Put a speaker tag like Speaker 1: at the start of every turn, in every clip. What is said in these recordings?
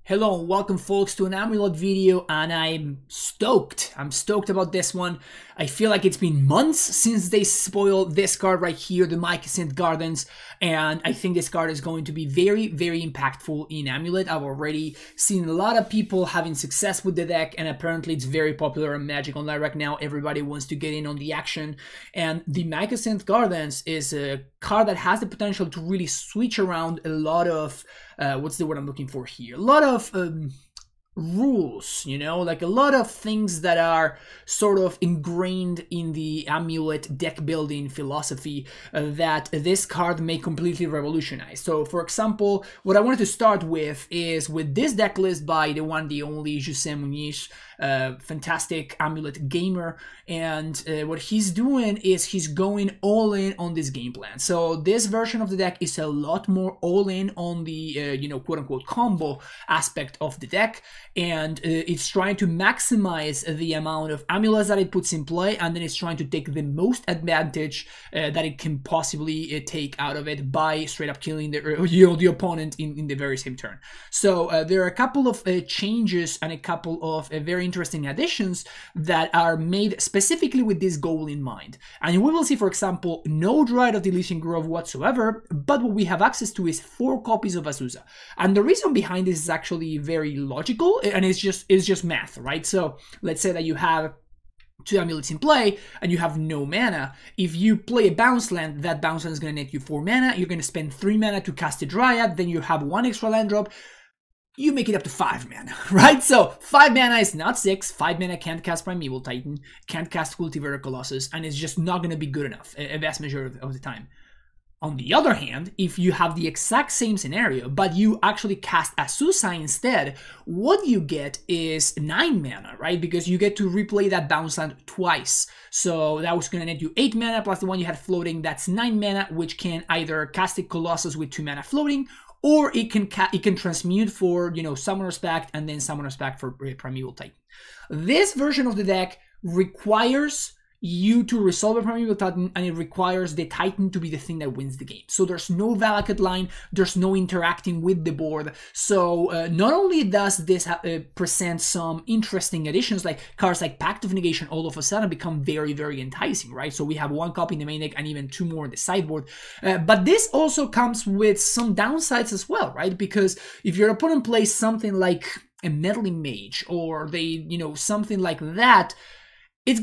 Speaker 1: Hello and welcome folks to an Amulet video, and I'm stoked. I'm stoked about this one. I feel like it's been months since they spoiled this card right here, the MYCOSYNTH Gardens, and I think this card is going to be very, very impactful in Amulet. I've already seen a lot of people having success with the deck, and apparently it's very popular in Magic Online right now. Everybody wants to get in on the action, and the MYCOSYNTH Gardens is a card that has the potential to really switch around a lot of what's the word I'm looking for here? A lot of rules, you know, like a lot of things that are sort of ingrained in the Amulet deck building philosophy that this card may completely revolutionize. So, for example, what I wanted to start with is with this deck list by the one, the only José Muniz, fantastic Amulet gamer, and what he's doing is he's going all in on this game plan. So this version of the deck is a lot more all in on the you know, quote unquote combo aspect of the deck, and it's trying to maximize the amount of amulets that it puts in play, and then it's trying to take the most advantage that it can possibly take out of it by straight up killing the opponent in the very same turn. So there are a couple of changes and a couple of very interesting additions that are made specifically with this goal in mind. And we will see, for example, no Dryad of the Elysian Grove whatsoever, but what we have access to is 4 copies of Azusa. And the reason behind this is actually very logical, and it's just math, right? So let's say that you have 2 amulets in play and you have no mana. If you play a bounce land, that bounce land is going to net you 4 mana. You're going to spend 3 mana to cast a Dryad, then you have 1 extra land drop. You make it up to 5 mana, right? So 5 mana is not 6. 5 mana can't cast Primeval Titan, can't cast Cultivator Colossus, and it's just not going to be good enough a vast majority of the time. On the other hand, if you have the exact same scenario, but you actually cast Azusa instead, what you get is 9 mana, right? Because you get to replay that bounce land twice. So that was going to net you 8 mana plus the one you had floating. That's 9 mana, which can either cast a Colossus with 2 mana floating, or it can transmute for, you know, Summoner's Pact and then Summoner's Pact for Primeval Titan. This version of the deck requires you to resolve a Primeval Titan, and it requires the Titan to be the thing that wins the game. So there's no Valakut line, there's no interacting with the board. So not only does this present some interesting additions, like cards like Pact of Negation all of a sudden become very, very enticing, right? So we have 1 copy in the main deck and even 2 more in the sideboard. But this also comes with some downsides as well, right? Because if your opponent plays something like a Meddling Mage, or they, you know, something like that, it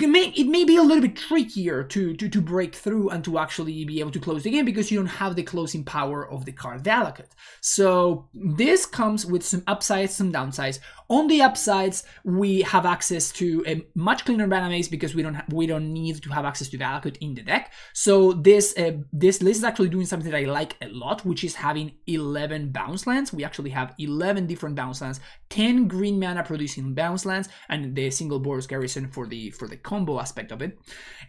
Speaker 1: may be a little bit trickier to break through and to actually be able to close the game, because you don't have the closing power of the card Valakut. So this comes with some upsides, some downsides. On the upsides, we have access to a much cleaner mana base because we don't need to have access to Valakut in the deck. So this list is actually doing something that I like a lot, which is having 11 bounce lands. We actually have 11 different bounce lands, 10 green mana producing bounce lands, and the single Boros Garrison for the combo aspect of it,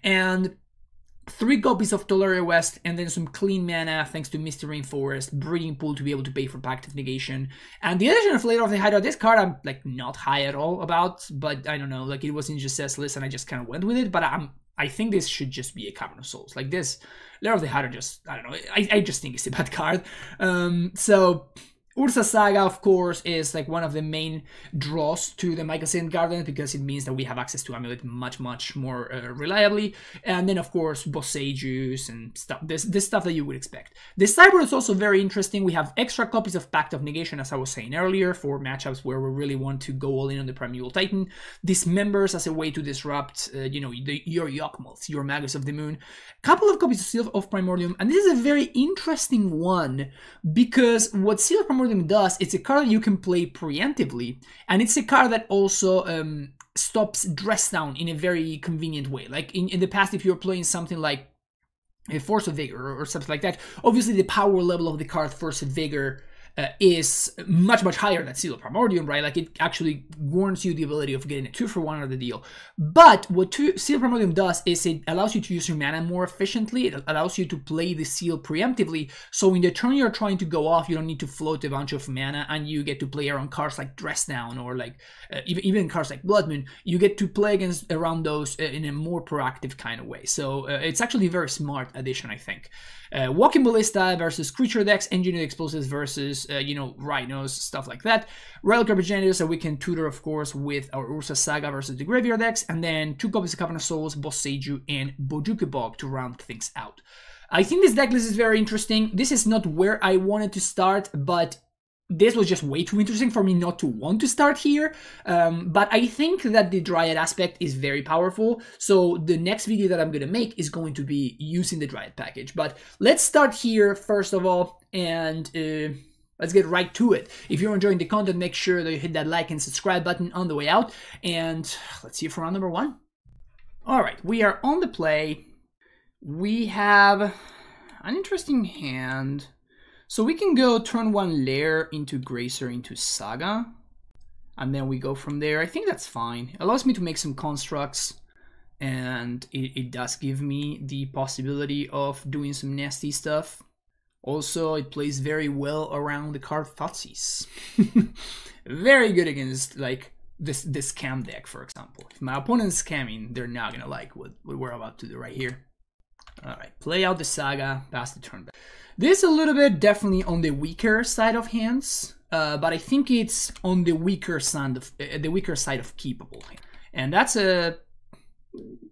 Speaker 1: and 3 copies of Tolaria West, and then some clean mana thanks to Misty Rainforest, Breeding Pool to be able to pay for Pact of Negation, and the addition of Later of the Hydra. This card I'm like not high at all about, but I don't know, like it was in José's list and I just kind of went with it. But I think this should just be a Cavern of Souls. Like this, Lair of the Hydra, just, I don't know, I just think it's a bad card. So Urza Saga, of course, is like one of the main draws to the MYCOSYNTH Gardens, because it means that we have access to Amulet much more reliably. And then, of course, Boseijus and stuff, this stuff that you would expect. The sideboard is also very interesting. We have extra copies of Pact of Negation, as I was saying earlier, for matchups where we really want to go all in on the Primeval Titan. Dismembers as a way to disrupt, you know, your Yawgmoths, your Magus of the Moon. Couple of copies of Seal of Primordium, and this is a very interesting one, because what Seal of Primordium does, it's a card that you can play preemptively, and it's a card that also stops Dress Down in a very convenient way. Like in the past, if you're playing something like a Force of Vigor or something like that, obviously the power level of the card Force of Vigor is much higher than Seal of Primordium, right? Like it actually warrants you the ability of getting a 2-for-1 of the deal. But what Seal of Primordium does is it allows you to use your mana more efficiently. It allows you to play the seal preemptively, so in the turn you're trying to go off, you don't need to float a bunch of mana, and you get to play around cards like Dress Down, or like even cards like Blood Moon. You get to play around those in a more proactive kind of way. So it's actually a very smart addition, I think. Walking Ballista versus creature decks, Engineered Explosives versus you know, rhinos, stuff like that. Relic Representative, so we can tutor, of course, with our Ursa Saga versus the Graveyard decks, and then 2 copies of Covenant of Souls, Boseiju, and Bojuka Bog to round things out. I think this deck list is very interesting. This is not where I wanted to start, but this was just way too interesting for me not to want to start here. But I think that the Dryad aspect is very powerful. So the next video that I'm going to make is going to be using the Dryad package. But let's start here first of all, and let's get right to it. If you're enjoying the content, make sure that you hit that like and subscribe button on the way out. And let's see you for round number 1. All right, we are on the play. We have an interesting hand. So we can go turn 1 Lair into Gracer into Saga, and then we go from there. I think that's fine. It allows me to make some constructs, and it does give me the possibility of doing some nasty stuff. Also, it plays very well around the card Thoughtseize. Very good against like this scam deck, for example. If my opponent's scamming, they're not gonna like what we're about to do right here. All right, play out the Saga, pass the turn back. This is a little bit definitely on the weaker side of hands, but I think it's on the weaker side of keepable hand, and that's a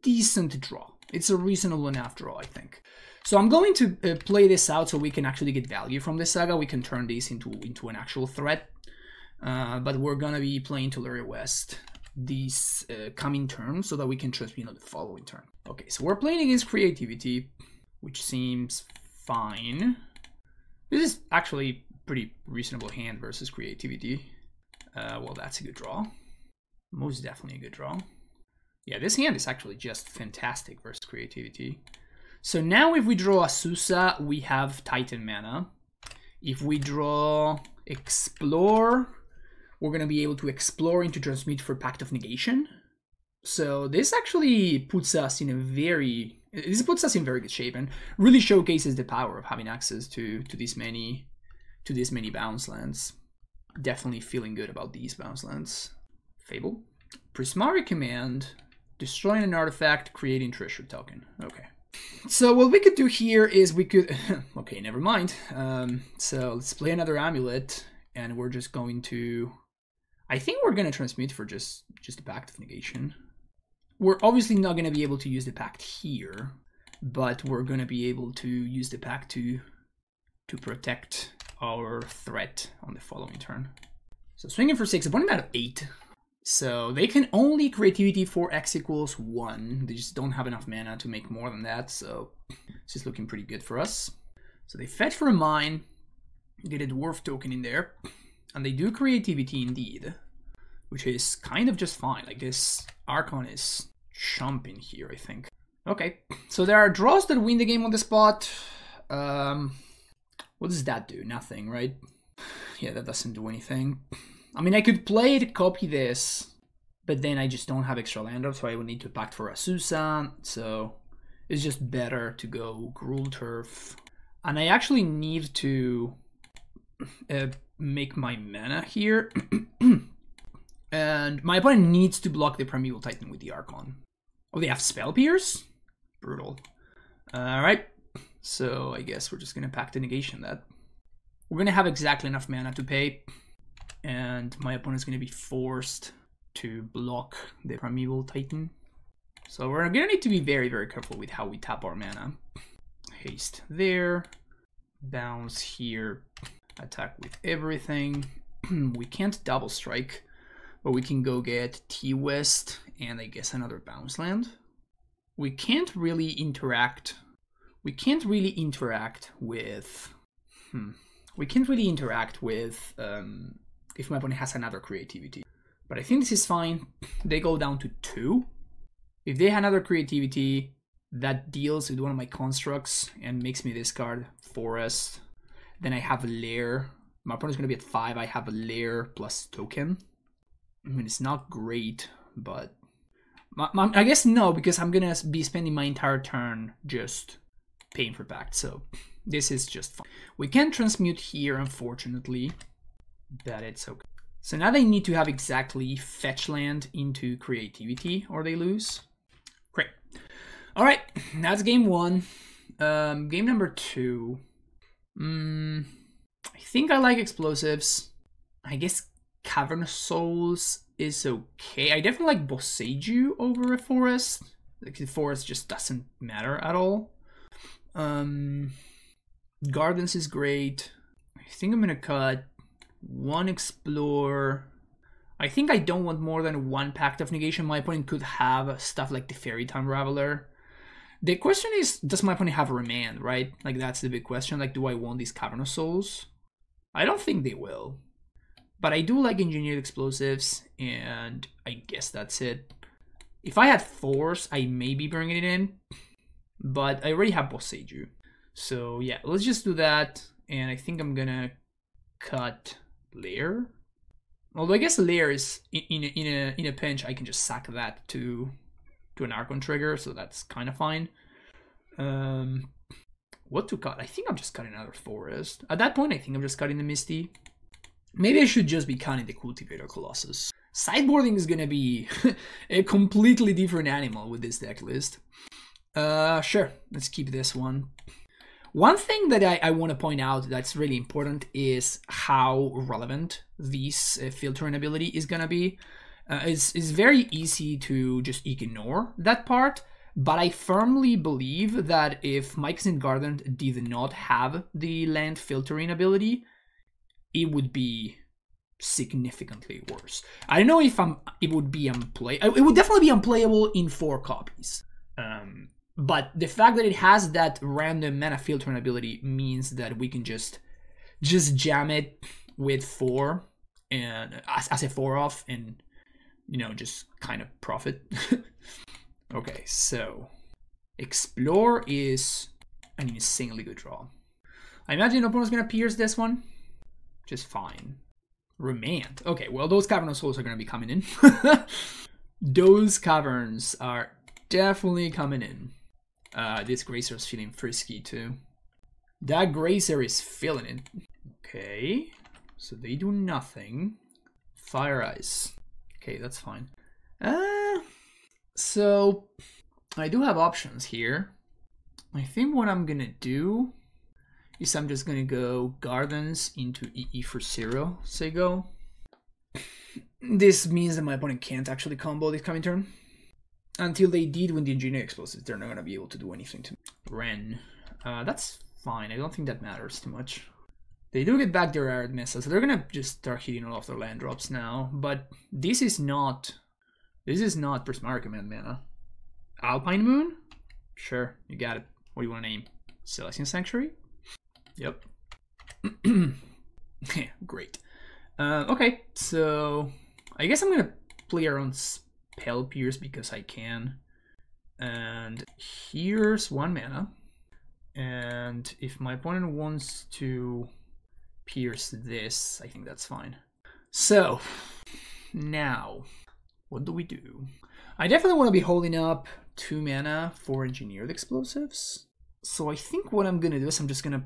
Speaker 1: decent draw. It's a reasonable enough draw, I think. So I'm going to play this out so we can actually get value from this Saga. We can turn this into an actual threat, but we're gonna be playing Tularia West these coming turns so that we can transmute on the following turn. Okay, so we're playing against Creativity, which seems fine. This is actually pretty reasonable hand versus Creativity. Well, that's a good draw. Most definitely a good draw. Yeah, this hand is actually just fantastic versus Creativity. So now if we draw Azusa, we have Titan mana. If we draw Explore, we're going to be able to explore into transmute for Pact of Negation. So this actually puts us in very good shape and really showcases the power of having access to these many bounce lands. Definitely feeling good about these bounce lands. Fable, Prismari Command, destroying an artifact, creating treasure token. Okay. So what we could do here is we could okay, never mind. So let's play another Amulet, and we're just going to, I think we're going to transmute for just the Pact of Negation. We're obviously not going to be able to use the Pact here, but we're going to be able to use the Pact to protect our threat on the following turn. So swinging for 6, opponent out of 8. So they can only Creativity for X equals 1. They just don't have enough mana to make more than that, so it's just looking pretty good for us. So they fetch for a mine, get a Dwarf token in there, and they do Creativity indeed, which is kind of just fine. Like, this Archon is chumping here, I think. Okay, so there are draws that win the game on the spot. What does that do? Nothing, right? Yeah, that doesn't do anything. I mean, I could play it, copy this, but then I just don't have extra land drop, so I would need to pact for Azusa. So it's just better to go Gruul Turf. And I actually need to make my mana here. And my opponent needs to block the Primeval Titan with the Archon. Oh, they have Spell Pierce? Brutal. Alright, so I guess we're just going to pact the negation that. We're going to have exactly enough mana to pay. And my opponent's going to be forced to block the Primeval Titan. So we're going to need to be very, very careful with how we tap our mana. Haste there. Bounce here. Attack with everything. We can't double strike, but we can go get T-West and I guess another bounce land. We can't really interact. We can't really interact with... if my opponent has another Creativity. But I think this is fine. They go down to 2. If they have another Creativity, that deals with one of my constructs and makes me discard Forest. Then I have a Lair. My opponent's going to be at 5. I have a Lair plus token. I mean, it's not great, but... I guess no, because I'm going to be spending my entire turn just paying for Pact. So this is just fine. We can transmute here, unfortunately. But it's okay. So now they need to have exactly fetch land into Creativity or they lose. Great. All right, that's game 1. Game number 2. I I think I like explosives. I guess Cavern Souls is okay. I definitely like Boseiju over a forest. Like the forest just doesn't matter at all. Gardens is great. I think I'm gonna cut one Explore. I think I don't want more than one Pact of Negation. My opponent could have stuff like the Fairy Time Raveler. The question is, does my opponent have Remand, right? Like, that's the big question. Like, do I want these Cavern of Souls? I don't think they will. But I do like Engineered Explosives, and I guess that's it. If I had Force, I may be bringing it in. But I already have Boseiju. So, yeah, let's just do that. And I think I'm gonna cut Lair. Although I guess Lair is, in a pinch, I can just sack that to an Archon trigger, so that's kind of fine. What to cut? I think I'm just cutting another Forest. At that point, I think I'm just cutting the Misty. Maybe I should just be cutting the Cultivator Colossus. Sideboarding is gonna be a completely different animal with this deck list. Sure, let's keep this one. One thing that I want to point out that's really important is how relevant this filtering ability is gonna be. It's very easy to just ignore that part, but I firmly believe that if MYCOSYNTH Gardens did not have the land filtering ability, it would be significantly worse. I don't know if it would be unplayable. It would definitely be unplayable in 4 copies. But the fact that it has that random mana filtering ability means that we can just jam it with 4 and as a 4-off and, you know, just kind of profit. Okay, so Explore is an insanely good draw. I imagine opponent's gonna pierce this one. Just fine. Remand. Okay, well, those Cavern of Souls are gonna be coming in. Those caverns are definitely coming in. This Grazer's feeling frisky too. That Grazer is feeling it. Okay, so they do nothing. Fire Ice. Okay, that's fine. So I do have options here. I think what I'm gonna do is I'm just gonna go Gardens into EE for 0, say go. This means that my opponent can't actually combo this coming turn. Until they did when the Engineer Explosives, they're not gonna be able to do anything to me. Ren. That's fine, I don't think that matters too much. They do get back their Arid Missile, so they're gonna just start hitting all of their land drops now. But this is not Prismatic Command mana. Alpine Moon? Sure, you got it. What do you want to name? Celestial Sanctuary? Yep. Great. Okay, so I guess I'm gonna play around Spell Pierce because I can. And here's 1 mana. And if my opponent wants to pierce this, I think that's fine. So now, what do we do? I definitely want to be holding up 2 mana for Engineered Explosives. So I think what I'm gonna do is I'm just gonna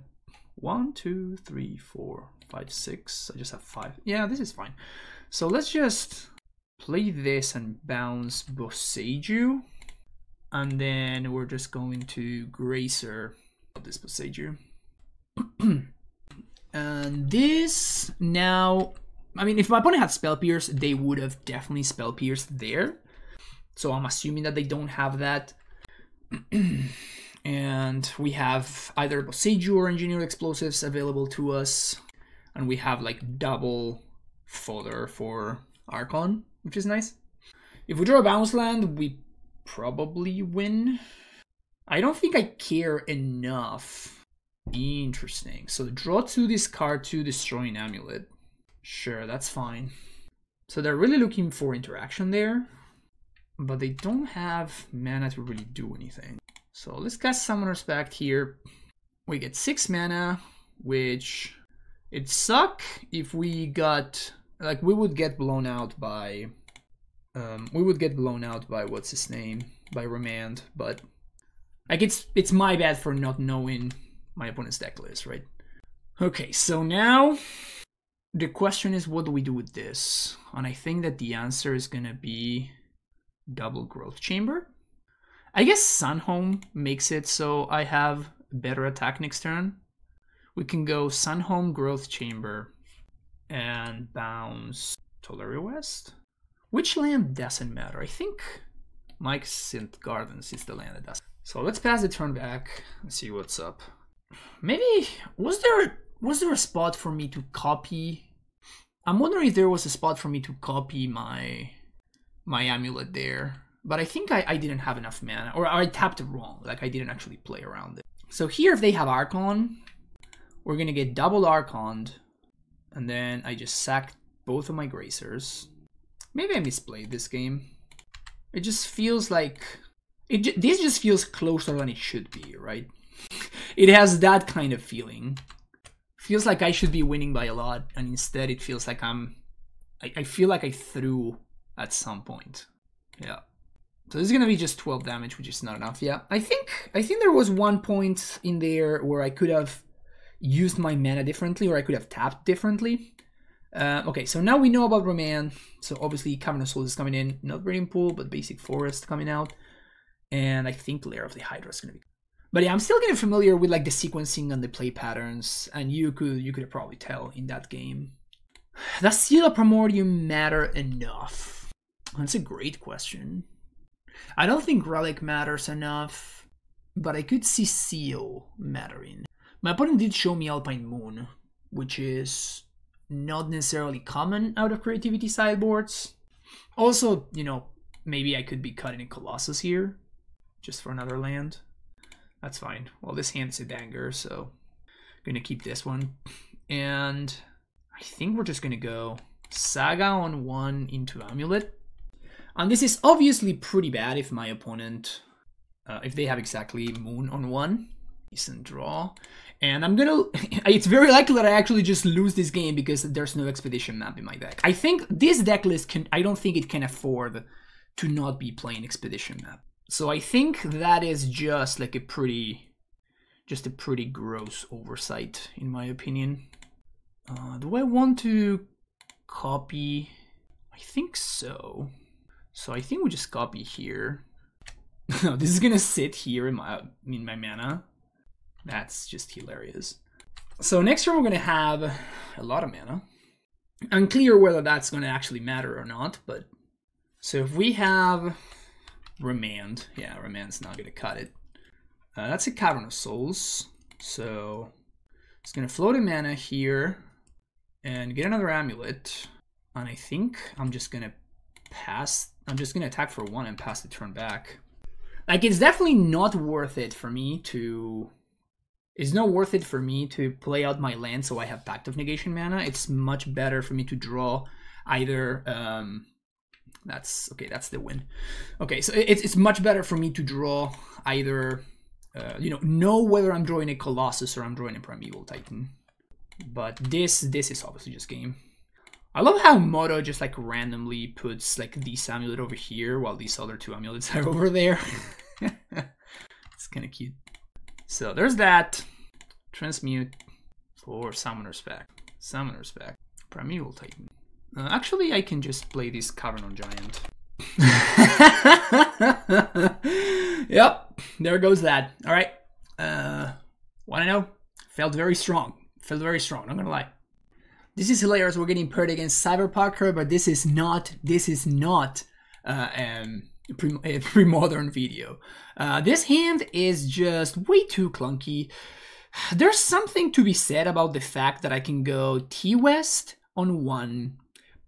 Speaker 1: 1, 2, 3, 4, 5, 6. I just have 5. Yeah, this is fine. So let's just play this and bounce Boseiju. And then we're just going to Grazer this Boseiju. And this now, I mean, if my opponent had Spell Pierce, they would have definitely Spell Pierced there. So I'm assuming that they don't have that. And we have either Boseiju or Engineered Explosives available to us. And we have like double fodder for Archon, which is nice. If we draw a bounce land, we probably win. I don't think I care enough. Interesting. So draw 2, discard 2, destroy an Amulet. Sure, that's fine. So they're really looking for interaction there. But they don't have mana to really do anything. So let's cast Summoner's Pact here. We get 6 mana, which it'd suck if we got, like, we would get blown out by what's his name, by Remand, but like it's my bad for not knowing my opponent's deck list, right? Okay, so now the question is, what do we do with this? And I think that the answer is gonna be double Growth Chamber. I guess Sunhome makes it so I have better attack next turn, We can go Sunhome, Growth Chamber, and bounce Tolari West. Which land doesn't matter? I think MYCOSYNTH Gardens is the land that does. So let's pass the turn back and see what's up. Maybe, was there a spot for me to copy? I'm wondering if there was a spot for me to copy my Amulet there. But I think I didn't have enough mana, or I tapped it wrong. Like I didn't actually play around it. So here, if they have Archon, we're gonna get double Archoned, and then I just sacked both of my Gracers. Maybe I misplayed this game. It just feels like this just feels closer than it should be, right? It has that kind of feeling. Feels like I should be winning by a lot, and instead it feels like I feel like I threw at some point. Yeah. So this is gonna be just 12 damage, which is not enough. Yeah, I think there was one point in there where I could have used my mana differently, or I could have tapped differently. Okay, so now we know about Remand. So obviously Cavern of Souls is coming in, not Breeding Pool, but Basic Forest coming out, and I think Lair of the Hydra is gonna be. But yeah, I'm still getting familiar with like the sequencing and the play patterns, and you could probably tell in that game. Does Seal of Primordium matter enough? That's a great question. I don't think Relic matters enough, but I could see Seal mattering. My opponent did show me Alpine Moon, which is not necessarily common out of creativity sideboards. Also, you know, maybe I could be cutting a Colossus here, just for another land. That's fine. Well, this hand is a danger, so I'm gonna keep this one. And I think we're just gonna go Saga on 1 into Amulet. And this is obviously pretty bad if my opponent, if they have exactly Moon on 1. Decent draw. And I'm gonna, it's very likely that I actually just lose this game because there's no Expedition map in my deck. I think this deck list I don't think it can afford to not be playing Expedition map. So I think that is just like a pretty gross oversight in my opinion. Do I want to copy? I think so. So I think we just copy here. No, this is gonna sit here in my mana. That's just hilarious. So next turn we're gonna have a lot of mana. Unclear whether that's gonna actually matter or not, but so if we have Remand, yeah, Remand's not gonna cut it. That's a Cavern of Souls, so it's gonna float a mana here and get another Amulet, and I think I'm just gonna pass. I'm just gonna attack for 1 and pass the turn back. Like, it's definitely not worth it for me to. It's not worth it for me to play out my land so I have Pact of Negation mana. It's much better for me to draw either. That's okay. That's the win. Okay, so it's much better for me to draw either. You know whether I'm drawing a Colossus or I'm drawing a Primeval Titan. But this is obviously just game. I love how Moto just like randomly puts like this amulet over here while these other 2 amulets are over there. It's kind of cute. So there's that. Transmute for Summoner's Pact. Summoner's Pact. Primeval Titan. Actually, I can just play this Cavern on Giant. Yep, there goes that. All right. Wanna know? Felt very strong. Felt very strong. Not gonna lie. This is hilarious. We're getting paired against Cyberparker, but this is not a pre-modern video. This hand is just way too clunky. There's something to be said about the fact that I can go T-West on 1,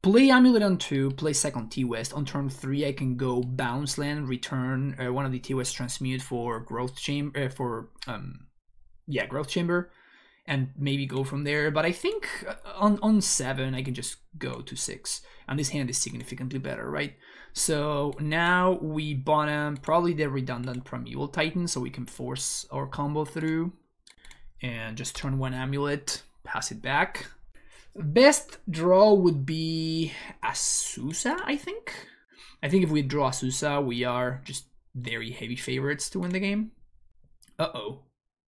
Speaker 1: play Amulet on 2, play second T-West. On turn 3, I can go bounce land, return one of the T-West transmute for Growth Chamber, Growth Chamber, and maybe go from there. But I think on 7, I can just go to 6. And this hand is significantly better, right? So now we bottom probably the redundant Primeval Titan so we can force our combo through. And just turn 1 Amulet, pass it back. Best draw would be Azusa, I think. I think if we draw Azusa, we are just very heavy favorites to win the game. Uh-oh.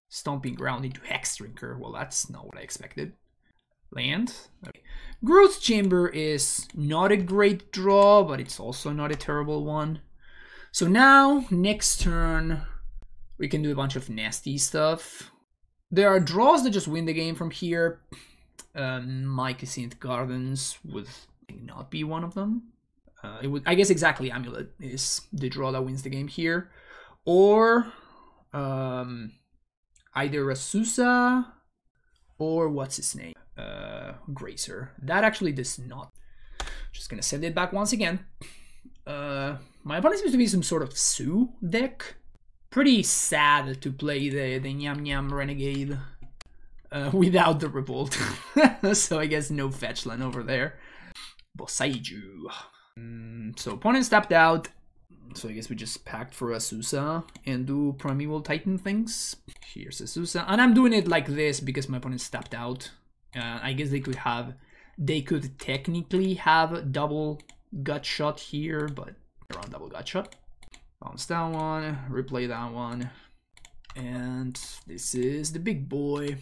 Speaker 1: Stomping Ground into Hex Drinker. Well, that's not what I expected. Land. Okay. Growth Chamber is not a great draw, but it's also not a terrible one. So now, next turn, we can do a bunch of nasty stuff. There are draws that just win the game from here. MYCOSYNTH Gardens would not be one of them. It would, I guess, exactly Amulet is the draw that wins the game here, or either Azusa or what's his name, Gracer. That actually does not. Just gonna send it back once again. My opponent seems to be some sort of Zoo deck. Pretty sad to play the Nyam Nyam Renegade without the Revolt. So I guess no fetch land over there. Bosaiju. So opponent stepped out. So I guess we just packed for Azusa and do Primeval Titan things. Here's Azusa. And I'm doing it like this because my opponent stepped out. I guess they could technically have double gut shot here, but they're on double gut shot. Bounce that one, replay that one. And this is the big boy.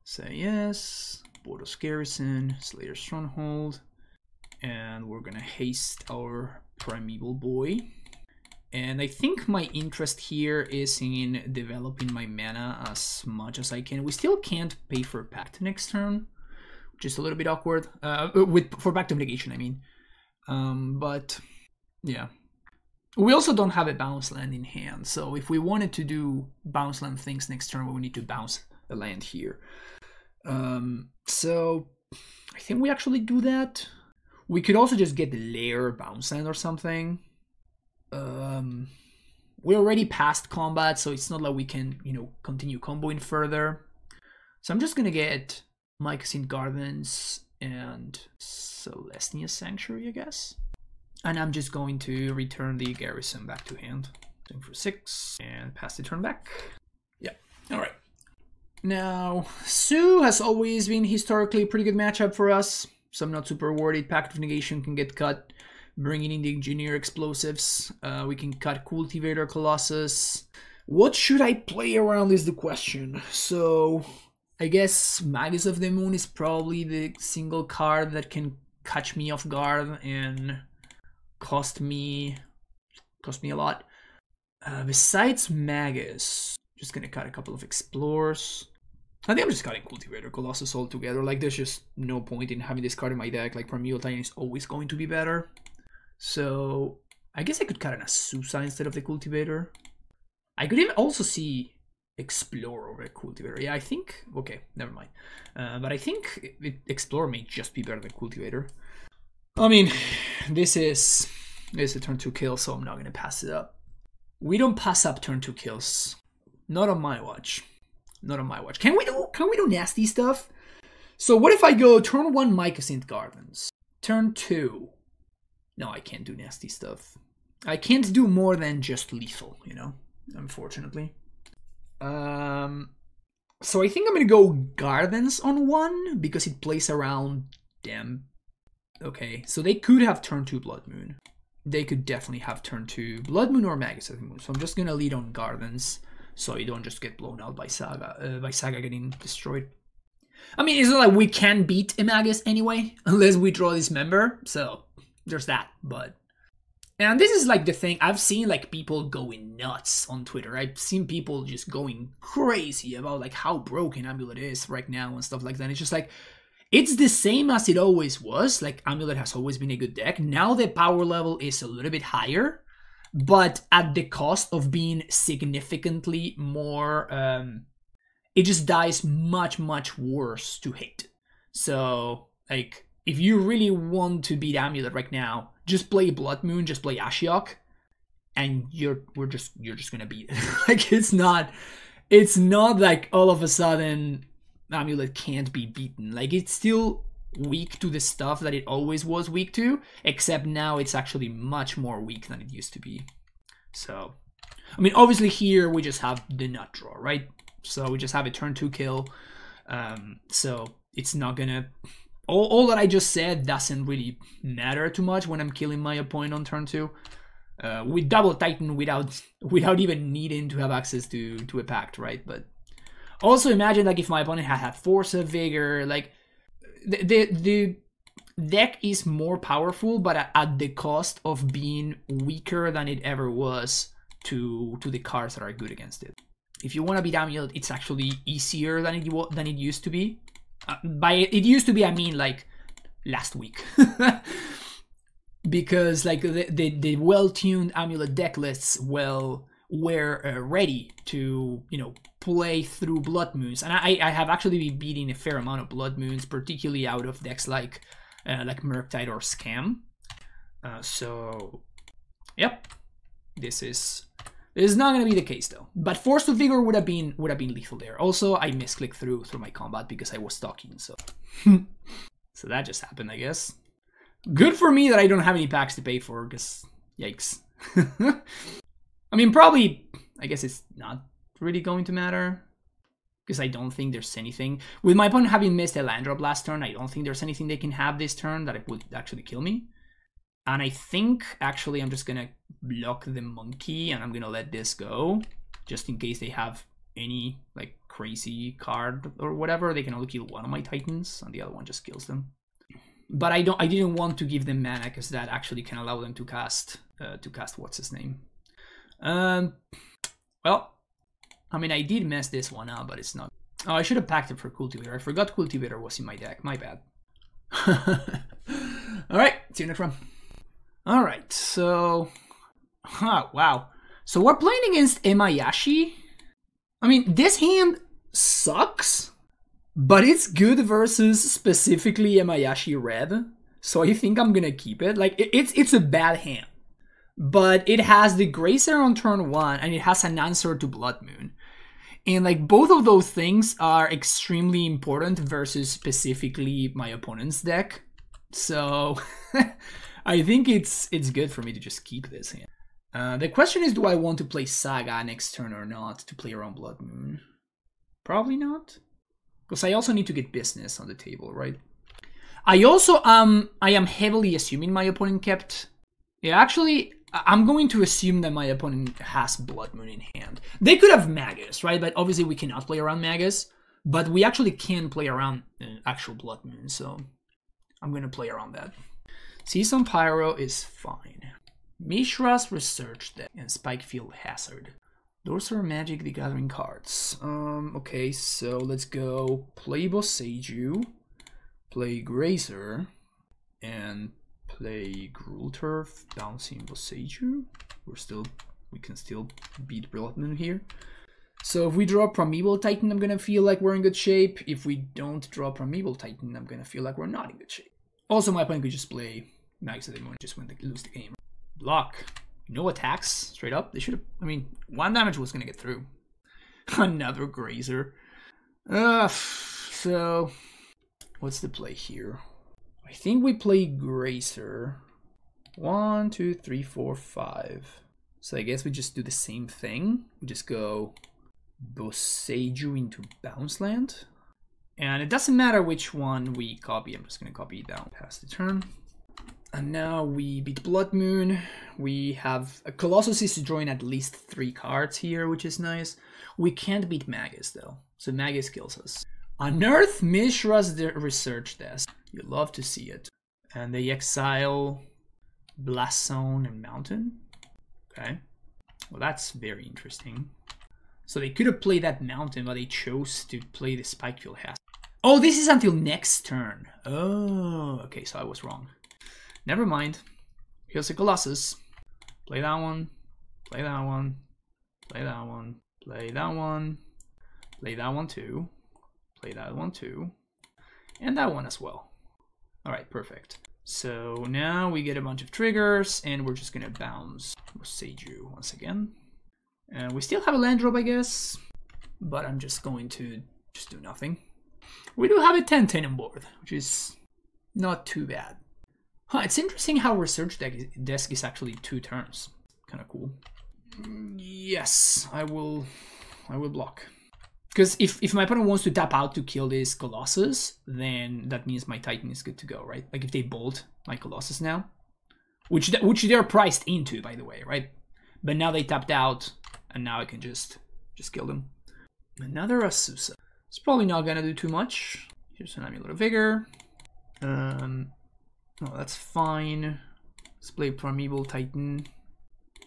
Speaker 1: Say yes. Boros Garrison, Slayer Stronghold. And we're gonna haste our Primeval boy. And I think my interest here is in developing my mana as much as I can. We still can't pay for Pact next turn, which is a little bit awkward. For Pact of Negation, I mean. But yeah. We also don't have a bounce land in hand, so if we wanted to do bounce land things next turn, we would need to bounce a land here. So I think we actually do that. We could also just get layer bounce land or something. We're already past combat, so it's not like we can, you know, continue comboing further. So I'm just gonna get MYCOSYNTH Gardens and Celestia Sanctuary, I guess. And I'm just going to return the Garrison back to hand. Going for 6 and pass the turn back. Yeah, alright. Now, Zoo has always been historically a pretty good matchup for us, so I'm not super worried. Pact of Negation can get cut. Bringing in the Engineer Explosives. We can cut Cultivator Colossus. What should I play around is the question. So, I guess Magus of the Moon is probably the single card that can catch me off guard and cost me a lot. Besides Magus, just gonna cut a couple of Explorers. I think I'm just cutting Cultivator Colossus altogether. Like, there's just no point in having this card in my deck. Like, Primeval Titan is always going to be better. So, I guess I could cut an Azusa instead of the Cultivator. I could even also see Explorer over Cultivator. Yeah, I think... Okay, never mind. But I think Explorer may just be better than Cultivator. I mean, this is a turn 2 kill, so I'm not going to pass it up. We don't pass up turn 2 kills. Not on my watch. Not on my watch. Can we do nasty stuff? So what if I go turn 1 MYCOSYNTH Gardens? Turn 2. No, I can't do nasty stuff. I can't do more than just lethal, you know, unfortunately. So I think I'm going to go Gardens on 1 because it plays around them. Okay, so they could have turn 2 Blood Moon. They could definitely have turn 2 Blood Moon or Magus of the Moon. So I'm just going to lead on Gardens so you don't just get blown out by Saga getting destroyed. I mean, it's not like we can beat a Magus anyway, unless we draw this member, so there's that. But and this is like the thing, I've seen like people going nuts on Twitter. I've seen people just going crazy about like how broken Amulet is right now and stuff like that. It's just like, it's the same as it always was. Like, Amulet has always been a good deck. Now the power level is a little bit higher, but at the cost of being significantly more, it just dies much, much worse to hit. So, like, if you really want to beat Amulet right now, just play Blood Moon, just play Ashiok, and you're just gonna beat it. Like, it's not like all of a sudden Amulet can't be beaten. Like, it's still weak to the stuff that it always was weak to, except now it's actually much more weak than it used to be. So, I mean, obviously here we just have the nut draw, right? So we just have a turn 2 kill. So it's not gonna... All that I just said doesn't really matter too much when I'm killing my opponent on turn 2. We double Titan without even needing to have access to a pact, right? But also imagine like if my opponent had Force of Vigor, like the deck is more powerful, but at the cost of being weaker than it ever was to the cards that are good against it. If you want to beat Amulet, it's actually easier than it used to be. By it used to be, I mean like last week. Because like the well-tuned Amulet deck lists were ready to, you know, play through Blood Moons. And I have actually been beating a fair amount of Blood Moons, particularly out of decks like Murktide or Scam. So, yep, this is not gonna be the case though. But Force to Vigor would have been lethal there. Also, I misclicked through my combat because I was talking. So, so that just happened, I guess. Good for me that I don't have any packs to pay for, because yikes. I mean, probably, I guess it's not really going to matter, because I don't think there's anything. With my opponent having missed a land drop last turn, I don't think there's anything they can have this turn that would actually kill me. And I think, actually, I'm just going to block the monkey, and I'm going to let this go, just in case they have any, like, crazy card or whatever. They can only kill one of my Titans, and the other one just kills them. But I didn't want to give them mana, because that actually can allow them to cast what's his name. Well, I mean, I did mess this one up, but it's not. Oh, I should have packed it for Cultivator. I forgot Cultivator was in my deck. My bad. Alright, see you next round. Alright, so... wow. So we're playing against MHayashi. I mean, this hand sucks, but it's good versus specifically MHayashi Red. So I think I'm gonna keep it. Like, it's a bad hand. But it has the Grazer on turn 1, and it has an answer to Blood Moon. And like both of those things are extremely important versus specifically my opponent's deck. So I think it's good for me to just keep this hand. The question is, do I want to play Saga next turn or not to play around Blood Moon? Probably not. Because I also need to get business on the table, right? I also I am heavily assuming my opponent kept... Yeah, actually, I'm going to assume that my opponent has Blood Moon in hand. They could have Magus, right? But obviously we cannot play around Magus. But we actually can play around actual Blood Moon, so I'm going to play around that. Season Pyro is fine. Mishra's Research Deck and Spikefield Hazard. Those are Magic the Gathering cards. Okay, so let's go play Boseiju, play Grazer, and play Gruul Turf, bouncing Boseiju. We can still beat Blood Moon here. So if we draw Primeval Titan, I'm gonna feel like we're in good shape. If we don't draw Primeval Titan, I'm gonna feel like we're not in good shape. Also, my opponent could just play Knights of the Moon, just lose the game. Block. No attacks, straight up. They should have, I mean, 1 damage was gonna get through. Another Grazer. So, what's the play here? I think we play Grazer. 1, 2, 3, 4, 5. So I guess we just do the same thing. We just go Boseiju into Bounce Land. And it doesn't matter which one we copy. I'm just going to copy it down past the turn. And now we beat Blood Moon. We have... Colossus is drawing at least 3 cards here, which is nice. We can't beat Magus, though. So Magus kills us. Unearth Mishra's Research Desk. You love to see it. And they exile Blast Zone and Mountain. Okay. Well, that's very interesting. So they could have played that Mountain, but they chose to play the Spikefield Hazard. Oh, this is until next turn. Oh, okay, so I was wrong. Never mind. Here's a Colossus. Play that one. Play that one. Play that one. Play that one. Play that one too. Play that one too. And that one as well. Alright, perfect. So now we get a bunch of triggers, and we're just gonna bounce Boseiju once again. And we still have a land drop, I guess, but I'm just going to just do nothing. We do have a 10-10 on board, which is not too bad. Huh, it's interesting how Research Desk is actually 2 turns. Kind of cool. Yes, I will block. Because if my opponent wants to tap out to kill this Colossus, then that means my Titan is good to go, right? Like if they bolt my Colossus now, which they're priced into, by the way, right? But now they tapped out, and now I can just kill them. Another Azusa. It's probably not gonna do too much. Here's an Amulet of Vigor. No, that's fine. Let's play Primeval Titan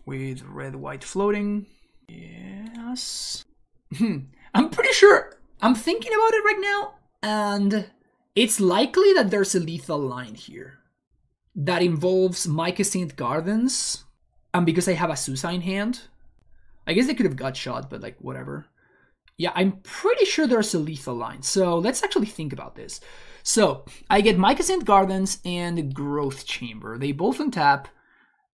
Speaker 1: with red-white floating. Yes. I'm pretty sure I'm thinking about it right now, and it's likely that there's a lethal line here that involves MYCOSYNTH Gardens, and because I have a Susa in hand, I guess they could have got shot, but like whatever. Yeah, I'm pretty sure there's a lethal line. So let's actually think about this. So I get MYCOSYNTH Gardens and Growth Chamber. They both untap.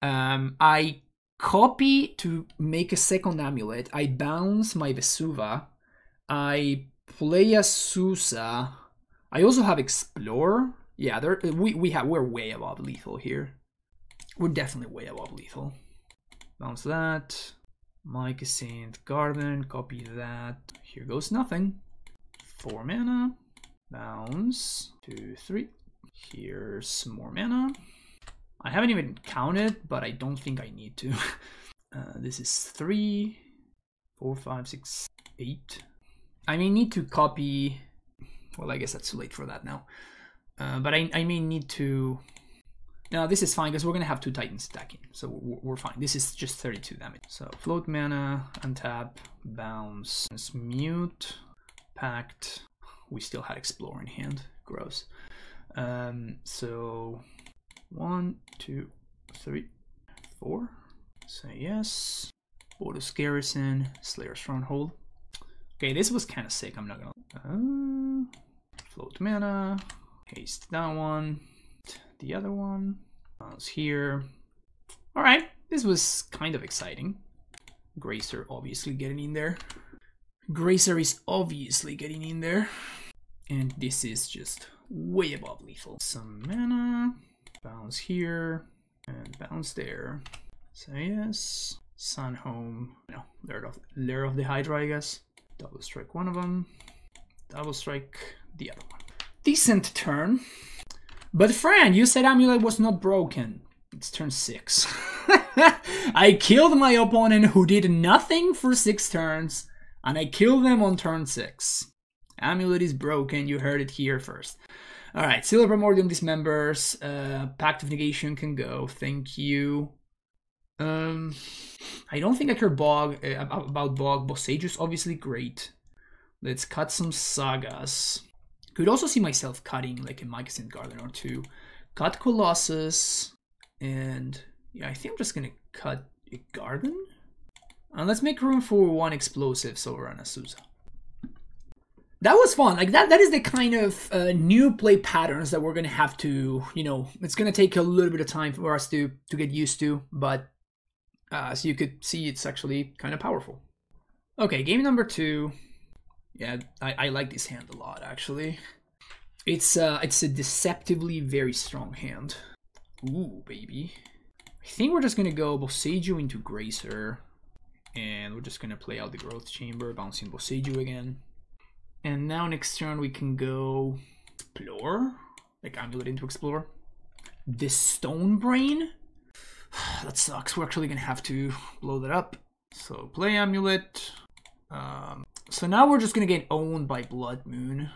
Speaker 1: I copy to make a second amulet. I bounce my Vesuva. I play a Susa. I also have Explore. Yeah, we're way above lethal here. We're definitely way above lethal. Bounce that. MYCOSYNTH Garden, copy that. Here goes nothing. 4 mana. Bounce. 2, 3. Here's more mana. I haven't even counted, but I don't think I need to. This is 3, 4, 5, 6, 8. I may need to copy. Well, I guess that's too late for that now. But I may need to. No, this is fine because we're going to have 2 Titans attacking. So we're fine. This is just 32 damage. So float mana, untap, bounce, mute, pact. We still had Explore in hand. Gross. So 1, 2, 3, 4. Say yes. Obosh Garrison, Slayer Stronghold. Okay, this was kind of sick. I'm not gonna. Float mana. Haste that one. The other one. Bounce here. Alright, this was kind of exciting. Gracer obviously getting in there. Gracer is obviously getting in there. And this is just way above lethal. Some mana. Bounce here. And bounce there. So yes. Sun Home. No, Lair of the Hydra, I guess. Double strike one of them. Double strike the other one. Decent turn. But Fran, you said Amulet was not broken. It's turn 6. I killed my opponent who did nothing for 6 turns, and I killed them on turn 6. Amulet is broken, you heard it here first. Alright, Silver Primordium Dismembers, Pact of Negation can go, thank you. I don't think I care about Bog. Bosage's obviously great. Let's cut some Sagas. Could also see myself cutting like a MYCOSYNTH Garden or 2. Cut Colossus. And yeah, I think I'm just gonna cut a Garden. And let's make room for 1 explosive over an Azusa. That was fun. Like that is the kind of new play patterns that we're gonna have to, you know, it's gonna take a little bit of time for us to get used to, but so you could see it's actually kind of powerful. Okay, game number 2. Yeah, I like this hand a lot, actually. It's a deceptively very strong hand. Ooh, baby. I think we're just gonna go Boseiju into Gracer. And we're just gonna play out the Growth Chamber, bouncing Boseiju again. And now next turn we can go Explore. Like Amulet into Explore. The Stone Brain. That sucks. We're actually gonna have to blow that up. So play Amulet. So now we're just gonna get owned by Blood Moon.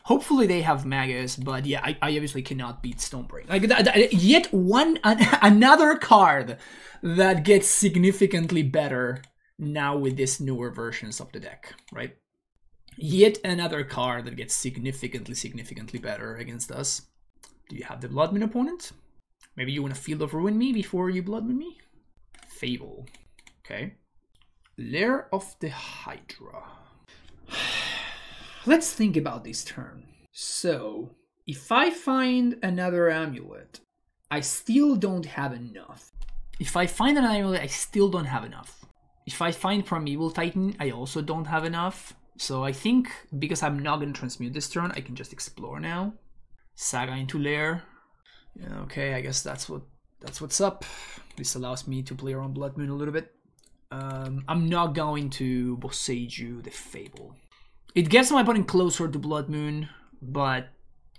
Speaker 1: Hopefully they have Magus, but yeah, I obviously cannot beat Stonebrain. Like yet another card that gets significantly better now with these newer versions of the deck, right? Yet another card that gets significantly better against us. Do you have the Blood Moon opponent? Maybe you want to Field of Ruin me before you Blood Moon me? Fable. Okay. Lair of the Hydra. Let's think about this turn. So, if I find another amulet, I still don't have enough. If I find an amulet, I still don't have enough. If I find Primeval Titan, I also don't have enough. So I think, because I'm not going to transmute this turn, I can just Explore now. Saga into Lair. Yeah, okay, I guess that's what's up. This allows me to play around Blood Moon a little bit. I'm not going to Boseiju the Fable. It gets my opponent closer to Blood Moon, but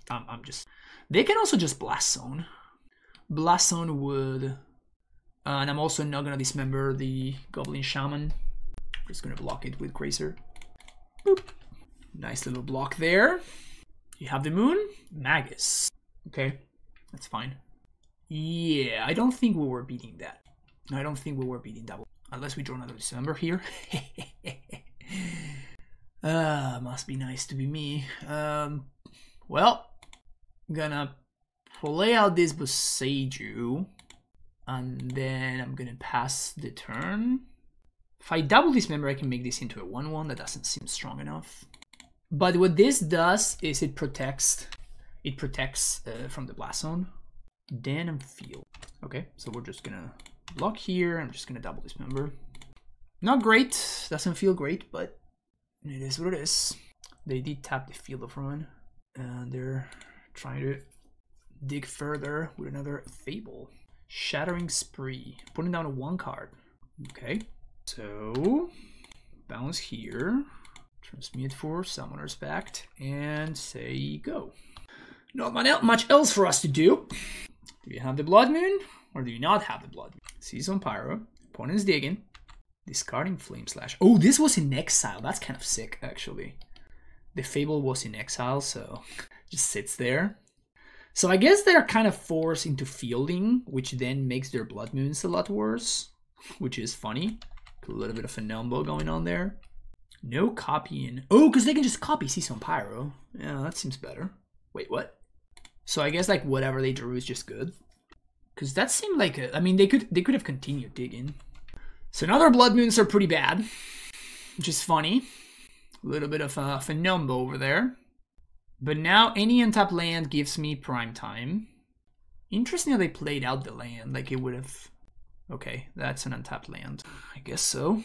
Speaker 1: I'm just... They can also just Blast Zone. Blast Zone would... and I'm also not going to dismember the Goblin Shaman. Just going to block it with Gracer. Boop. Nice little block there. You have the Moon. Magus. Okay, that's fine. Yeah, I don't think we were beating that. I don't think we were beating that. Unless we draw another December here. Must be nice to be me. Well, I'm gonna play out this Boseiju, and then I'm gonna pass the turn. If I double this member, I can make this into a 1/1. That doesn't seem strong enough. But what this does is it protects from the blast zone. Then I'm field. Okay, so we're just gonna block here. I'm just gonna double this member. Not great. Doesn't feel great, but it is what it is. They did tap the Field of Ruin, and they're trying to dig further with another Fable. Shattering Spree, putting down a 1 card. Okay, so bounce here, transmute for Summoner's Pact, and say go. Not much else for us to do. Do you have the Blood Moon, or do you not have the Blood Moon? Season Pyro, opponent's digging. Discarding Flame Slash. Oh, this was in exile. That's kind of sick, actually. The Fable was in exile, so just sits there. So I guess they're kind of forced into fielding, which then makes their Blood Moons a lot worse, which is funny. A little bit of a numbo going on there. No copying. Oh, because they can just copy Season Pyro. Yeah, that seems better. Wait, what? So I guess like whatever they drew is just good. Because that seemed like a, I mean, they could have continued digging. So now their Blood Moons are pretty bad, which is funny. A little bit of a numbo over there. But now any untapped land gives me prime time. Interesting how they played out the land, like it would have... Okay, that's an untapped land. I guess so.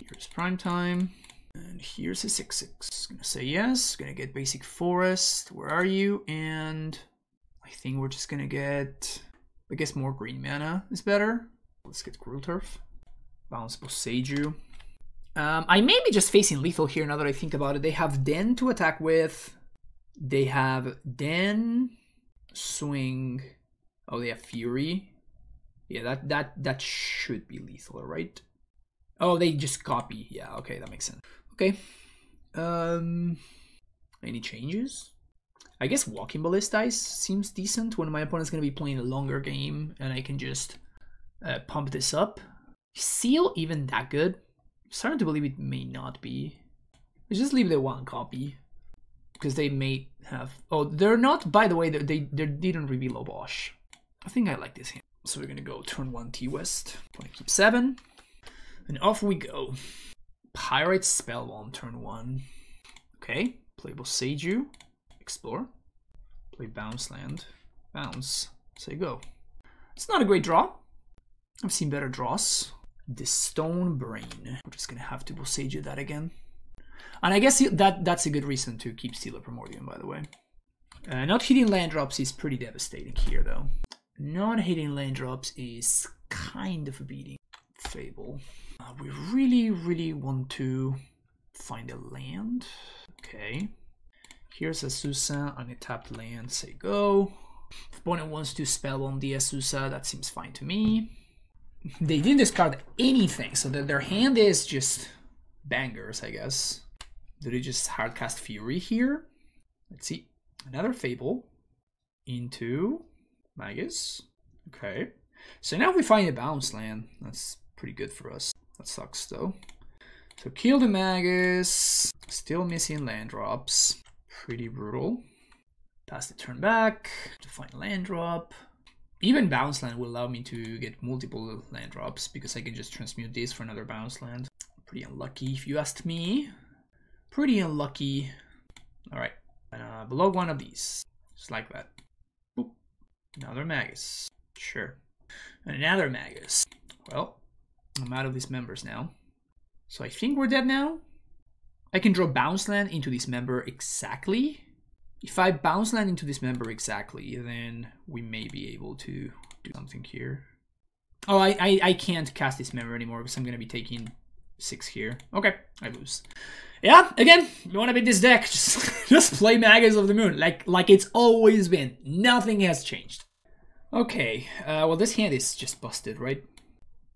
Speaker 1: Here's prime time. And here's a 6/6. Gonna say yes. Gonna get basic forest. Where are you? And I think we're just gonna get... I guess more green mana is better. Let's get Gruul Turf. Bounce Boseiju. I may be just facing lethal here now that I think about it. They have Den to attack with. They have Den, Swing. Oh, they have Fury. Yeah, that should be lethal, right? Oh, they just copy. Yeah, okay, that makes sense. Okay. Any changes? I guess Walking Ballista seems decent when my opponent's going to be playing a longer game and I can just pump this up. Seal even that good? I'm starting to believe it may not be. Let's just leave the 1 copy. Because they may have... Oh, they're not... By the way, they didn't reveal Obosh. I think I like this hand. So we're going to go turn 1 T-West. Going to keep 7. And off we go. Pyrite Spellbomb turn 1. Okay. Play Boseiju. Explore. Play Bounce Land. Bounce. Say go. It's not a great draw. I've seen better draws. The Stone Brain. We're just gonna have to Boseiju that again. And I guess that's a good reason to keep Steel Primordium, by the way. Not hitting land drops is pretty devastating here, though. Not hitting land drops is kind of a beating. Fable. We really, really want to find a land. Okay. Here's Azusa on a tapped land. Say go. If opponent wants to Spellbomb the Azusa, that seems fine to me. They didn't discard anything, so that their hand is just bangers, I guess. Do they just hardcast Fury here? Let's see. Another Fable into Magus. Okay. So now we find a bounce land. That's pretty good for us. That sucks though. So kill the Magus. Still missing land drops. Pretty brutal. Pass the turn back to find land drop. Even bounce land will allow me to get multiple land drops because I can just transmute this for another bounce land. Pretty unlucky if you asked me. Pretty unlucky. Alright. Below one of these. Just like that. Boop. Another Magus. Sure. And another Magus. Well, I'm out of these members now. So I think we're dead now. I can draw bounce land into this member exactly. If I bounce land into this member exactly, then we may be able to do something here. Oh, I can't cast this member anymore because I'm going to be taking 6 here. Okay, I lose. Yeah, again, you want to beat this deck, just play Magus of the Moon, like it's always been. Nothing has changed. Okay, well this hand is just busted, right?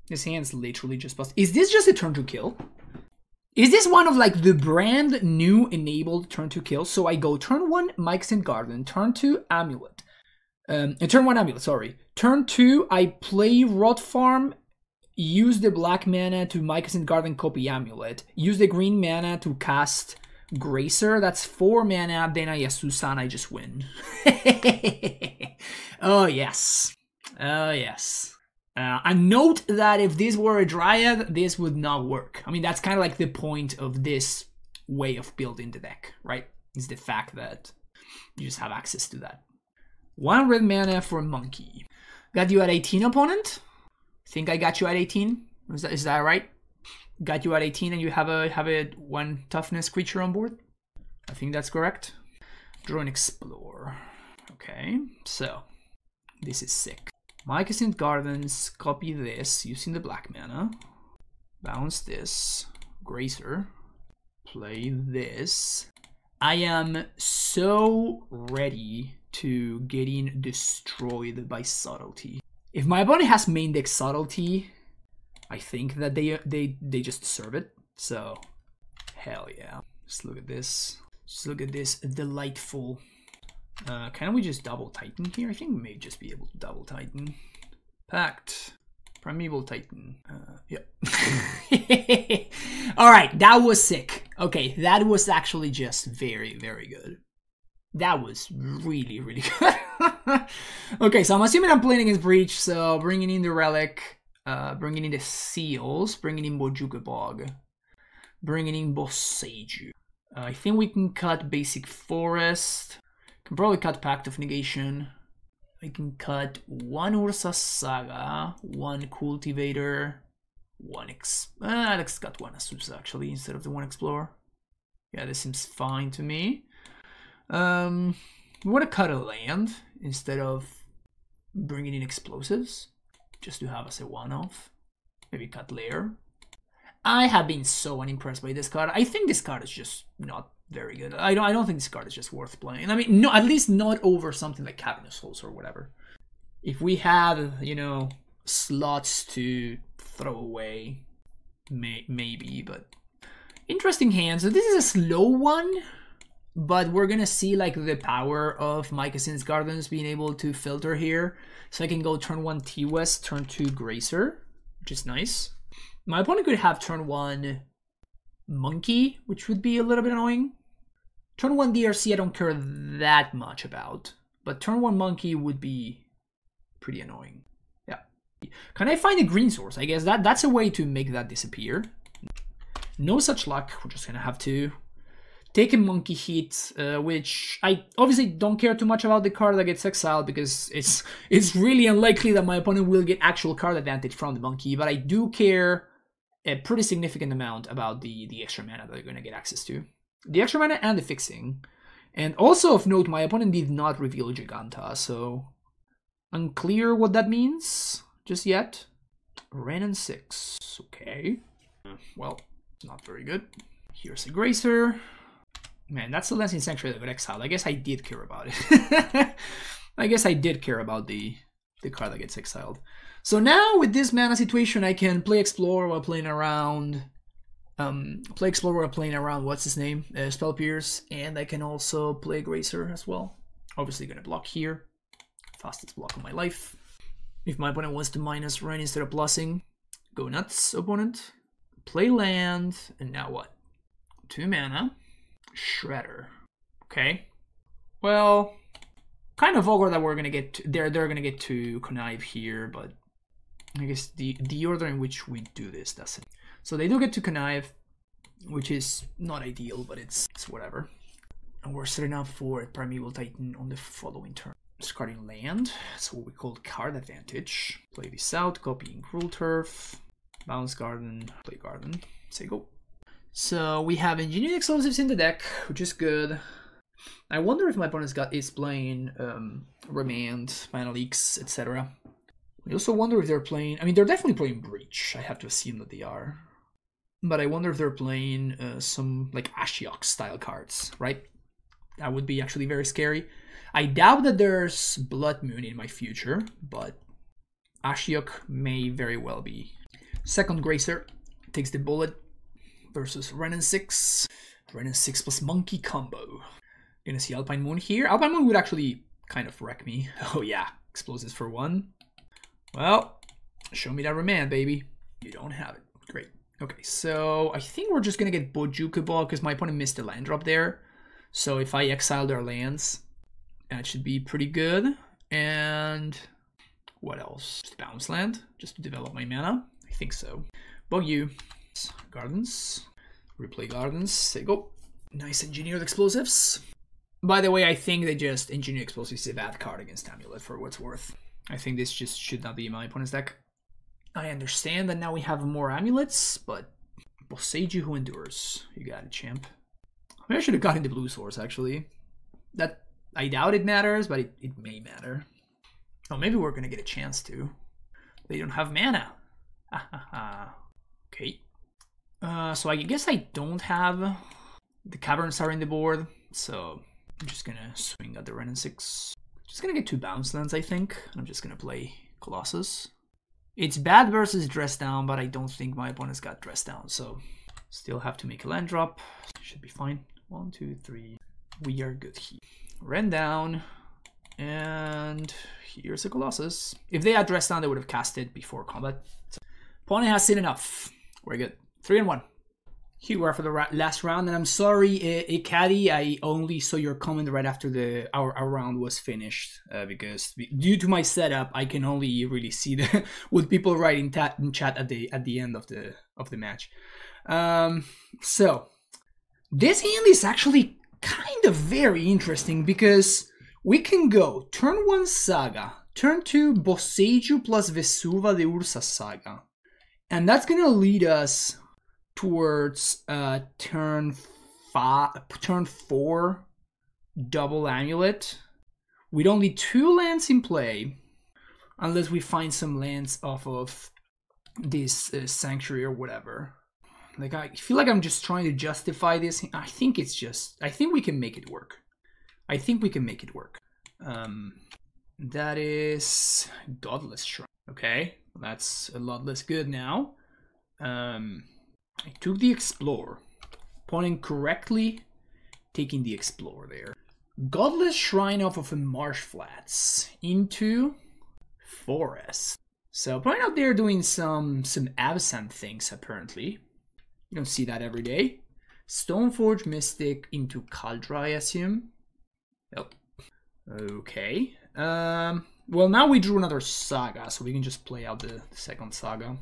Speaker 1: This hand's literally just busted. Is this just a turn to kill? Is this one of like the brand new enabled turn to kill? So I go turn 1 MYCOSYNTH Garden, turn 2 Amulet. Turn 1 Amulet, sorry. Turn 2 I play Rot Farm, use the black mana to MYCOSYNTH Garden copy Amulet, use the green mana to cast Gracer, that's 4 mana. Then I Susan, I just win. Oh, yes. Oh, yes. And note that if this were a Dryad, this would not work. I mean, that's kind of like the point of this way of building the deck, right? Is the fact that you just have access to that. 1 red mana for Monkey. Got you at 18, opponent? Think I got you at 18? Is that right? Got you at 18 and you have a 1 toughness creature on board? I think that's correct. Draw and explore. Okay, so this is sick. MYCOSYNTH Gardens, copy this using the black mana. Bounce this. Gracer. Play this. I am so ready to getting destroyed by Subtlety. If my opponent has main deck Subtlety, I think that they just deserve it. So, hell yeah. Just look at this. Just look at this delightful. Can we just double Titan here? I think we may just be able to double Titan. Pact. Primeval Titan. Yep. Alright, that was sick. Okay, that was actually just very, very good. That was really, really good. Okay, so I'm assuming I'm playing against Breach, so bringing in the Relic, bringing in the Seals, bringing in Bojuka Bog, bringing in Boseiju. I think we can cut Basic Forest. Can probably cut Pact of Negation. I can cut 1 Ursa Saga, 1 Cultivator, 1 let's cut 1 Azusa actually instead of the 1 Explorer. Yeah, this seems fine to me. We want to cut a land instead of bringing in explosives, just to have as a one-off. Maybe cut Lair. I have been so unimpressed by this card. I think this card is just not very good. I don't think this card is just worth playing. I mean, no, at least not over something like Cavernous Souls or whatever. If we had, you know, slots to throw away, maybe, but interesting hand. So this is a slow one, but we're gonna see like the power of MYCOSYNTH Gardens being able to filter here. So I can go turn 1 T-West, turn 2 Gracer, which is nice. My opponent could have turn 1 Monkey, which would be a little bit annoying. Turn 1 DRC I don't care that much about, but turn 1 Monkey would be pretty annoying. Yeah. Can I find a green source? I guess that's a way to make that disappear. No such luck. We're just gonna have to take a Monkey hit, which I obviously don't care too much about the card that gets exiled because it's really unlikely that my opponent will get actual card advantage from the Monkey, but I do care a pretty significant amount about the extra mana that they're going to get access to. The extra mana and the fixing. And also of note, my opponent did not reveal Jegantha, so unclear what that means just yet. Renin 6, okay. Well, not very good. Here's a Gracer. Man, that's the Lancing Sanctuary that got exiled. I guess I did care about it. I guess I did care about the card that gets exiled. So now with this mana situation, I can play Explore while playing around. What's his name? Spell Pierce, and I can also play Gracer as well. Obviously, gonna block here. Fastest block of my life. If my opponent wants to minus Ren instead of plussing, go nuts, opponent. Play land, and now what? 2 mana. Shredder. Okay. Well, kind of awkward that we're gonna get they're gonna get to connive here, but I guess the order in which we do this doesn't. So they do get to connive, which is not ideal, but it's whatever. And we're setting up for a Primeval Titan on the following turn. Discarding land, that's what we call card advantage. Play this out, copying Gruul Turf, bounce Garden, play Garden, say go. So we have Engineered Explosives in the deck, which is good. I wonder if my opponent's is playing Remand, Mana Leaks, etc. I also wonder if they're playing... I mean, they're definitely playing Breach. I have to assume that they are. But I wonder if they're playing some, like, Ashiok style cards, right? That would be actually very scary. I doubt that there's Blood Moon in my future, but Ashiok may very well be. Second Gracer takes the bullet versus Renin 6. Renin 6 plus Monkey combo. Gonna see Alpine Moon here. Alpine Moon would actually kind of wreck me. Oh yeah, Explosives for 1. Well, show me that Remand, baby. You don't have it. Great. Okay, so I think we're just gonna get Bojuka Ball because my opponent missed a land drop there. So if I exile their lands, that should be pretty good. And what else? Just bounce land, just to develop my mana. I think so. Bogu. Gardens. Replay Gardens. There you go. Nice engineered explosives. By the way, I think they just engineered explosives is a bad card against Amulet for what's worth. I think this just should not be in my opponent's deck. I understand that now we have more amulets, but Boseiju who endures. You got it, champ. Maybe I should have gotten the blue source, actually. That I doubt it matters, but it may matter. Oh, maybe we're gonna get a chance to. They don't have mana. Okay. So I guess I don't have the Caverns are in the board, so I'm just gonna swing at the Ren and 6. Just gonna get 2 bounce lands, I think. I'm just gonna play Colossus. It's bad versus dress down, but I don't think my opponent's got dress down, so still have to make a land drop. Should be fine. 1, 2, 3. We are good here. Ren down, and here's a Colossus. If they had dress down, they would have cast it before combat. So, opponent has seen enough. We're good. 3-1. Here we are for the last round, and I'm sorry, Ikadi, I only saw your comment right after our round was finished, because due to my setup, I can only really see what people write in chat at the end of the match. So this hand is actually kind of very interesting because we can go turn 1 Saga, turn 2 Boseiju plus Vesuva the Ursa Saga, and that's gonna lead us towards turn 4 double Amulet with only 2 lands in play, unless we find some lands off of this Sanctuary or whatever. Like, I feel like I'm just trying to justify this. I think we can make it work. I think we can make it work. That is Godless Shrine. Okay, that's a lot less good now. I took the Explorer. Opponent correctly taking the Explorer there. Godless Shrine off of a Marsh Flats into Forest. So opponent out there doing some Abzan things apparently. You don't see that every day. Stoneforge Mystic into Kaldra, I assume. Yep. Okay. Well, now we drew another Saga, so we can just play out the second Saga.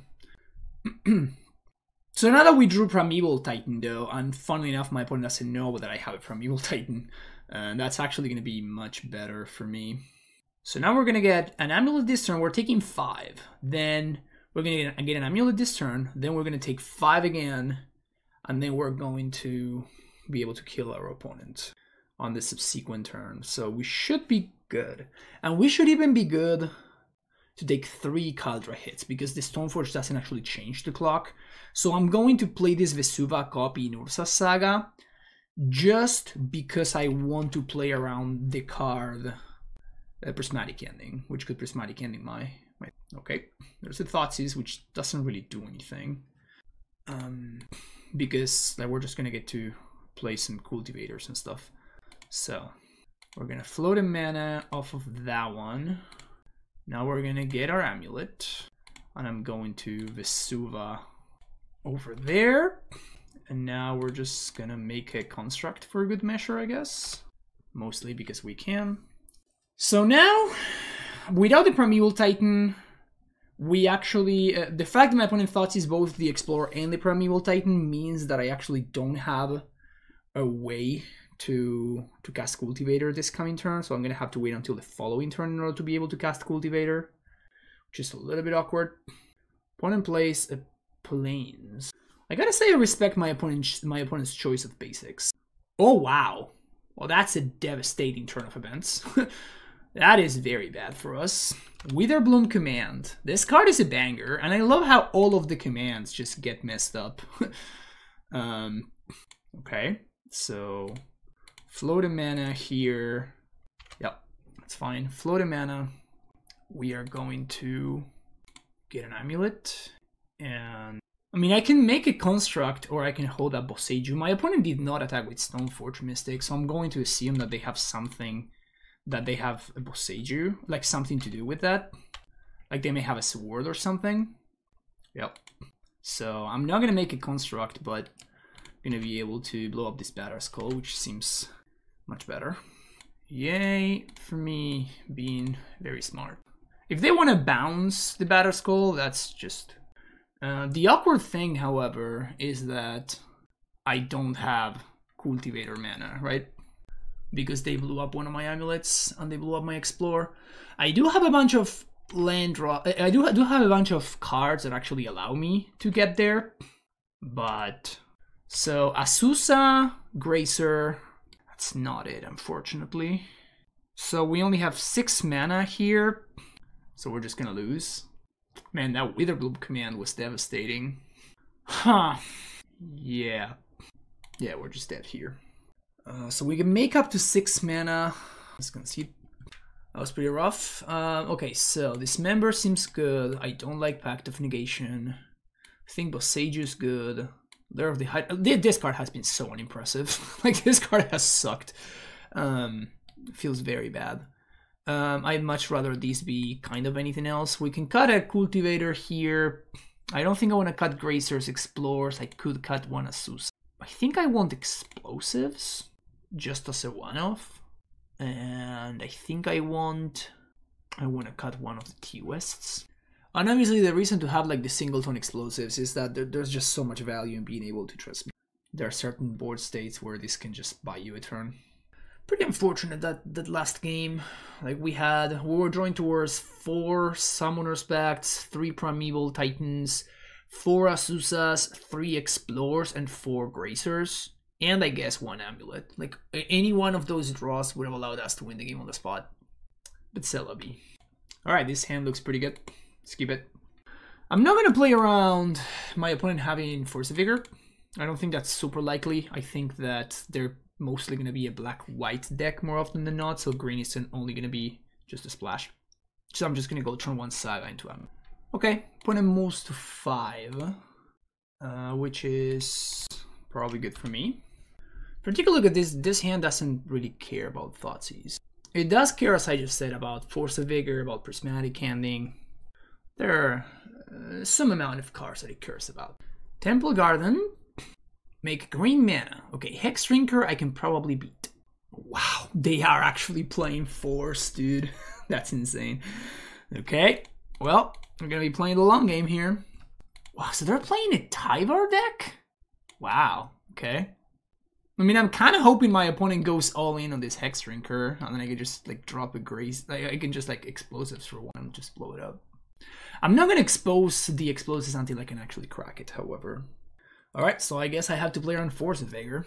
Speaker 1: So now that we drew Primeval Titan, though, and funnily enough, my opponent doesn't know that I have a Primeval Titan, that's actually going to be much better for me. So now we're going to get an Amulet this turn. We're taking 5. Then we're going to get an Amulet this turn. Then we're going to take 5 again. And then we're going to be able to kill our opponent on the subsequent turn. So we should be good. And we should even be good to take 3 Kaldra hits, because the Stoneforge doesn't actually change the clock. So I'm going to play this Vesuva copy in Ursa Saga just because I want to play around the card Prismatic Ending, which could Prismatic Ending my... Okay, there's the Thoughtseize, which doesn't really do anything. Because we're just going to get to play some Cultivators and stuff. So we're going to float a mana off of that one. Now we're going to get our Amulet. And I'm going to Vesuva over there. And now we're just going to make a Construct for good measure, I guess. Mostly because we can. So now, without the Primeval Titan, we actually... the fact that my opponent Thoughtseize both the Explorer and the Primeval Titan means that I actually don't have a way to cast Cultivator this coming turn. So I'm going to have to wait until the following turn in order to be able to cast Cultivator. Which is a little bit awkward. Opponent plays a Plains. I gotta say I respect my opponent's choice of basics. Oh wow. Well, that's a devastating turn of events. That is very bad for us. Witherbloom Command. This card is a banger, and I love how all of the commands just get messed up. Okay, so float a mana here. Yep, that's fine. Float a mana. We are going to get an Amulet, and I mean, I can make a Construct or I can hold up Boseiju. My opponent did not attack with Stoneforge Mystic, so I'm going to assume that they have something, that they have a Boseiju, like something to do with that. Like they may have a Sword or something. Yep. So I'm not gonna make a construct, but I'm gonna be able to blow up this Batter Skull, which seems much better. Yay for me being very smart. If they want to bounce the Batter Skull, that's just... the awkward thing, however, is that I don't have Cultivator mana, right? Because they blew up one of my Amulets and they blew up my Explorer. I do have a bunch of land draw. I do have a bunch of cards that actually allow me to get there. But... so, Azusa, Gracer... that's not it, unfortunately. So we only have 6 mana here. So we're just gonna lose. Man, that Witherbloom command was devastating. Huh. Yeah. Yeah, we're just dead here. So we can make up to 6 mana. Let's concede. That was pretty rough. Okay, so this member seems good. I don't like Pact of Negation. I think Boseju's good. Lair of the Height. This card has been so unimpressive. Like, this card has sucked. Feels very bad. I'd much rather these be kind of anything else. We can cut a Cultivator here. I don't think I want to cut Gracers, Explorers. I could cut one Azusa. I think I want Explosives, just as a one-off. And I think I want to cut one of the T-Wests. And obviously the reason to have like the singleton Explosives is that there's just so much value in being able to transmit. There are certain board states where this can just buy you a turn. Pretty unfortunate that last game, like we were drawing towards 4 Summoner's Pacts, 3 Primeval Titans, 4 Azusas, 3 Explorers, and 4 Gracers, and I guess 1 Amulet. Like, any one of those draws would have allowed us to win the game on the spot. But c'est la vie. Alright, this hand looks pretty good. Skip it. I'm not going to play around my opponent having Force of Vigor. I don't think that's super likely. I think that they're mostly going to be a black-white deck more often than not, so green is only going to be just a splash. So I'm just going to go turn 1 Saga into Amulet. Okay, opponent moves to 5, which is probably good for me. For take a look at this hand doesn't really care about Thoughtseize. It does care, as I just said, about Force of Vigor, about Prismatic Handing. There are some amount of cards that it cares about. Temple Garden. Make green mana. Okay, Hex Drinker I can probably beat. Wow, they are actually playing Force, dude. That's insane. Okay, well, we're gonna be playing the long game here. Wow, so they're playing a Tyvar deck? Wow, okay. I mean, I'm kind of hoping my opponent goes all in on this Hex Drinker, and then I can just, like, drop a Grace. I can just, like, Explosives for 1 and just blow it up. I'm not gonna expose the Explosives until I can actually crack it, however. Alright, so I guess I have to play on Force of Vigor.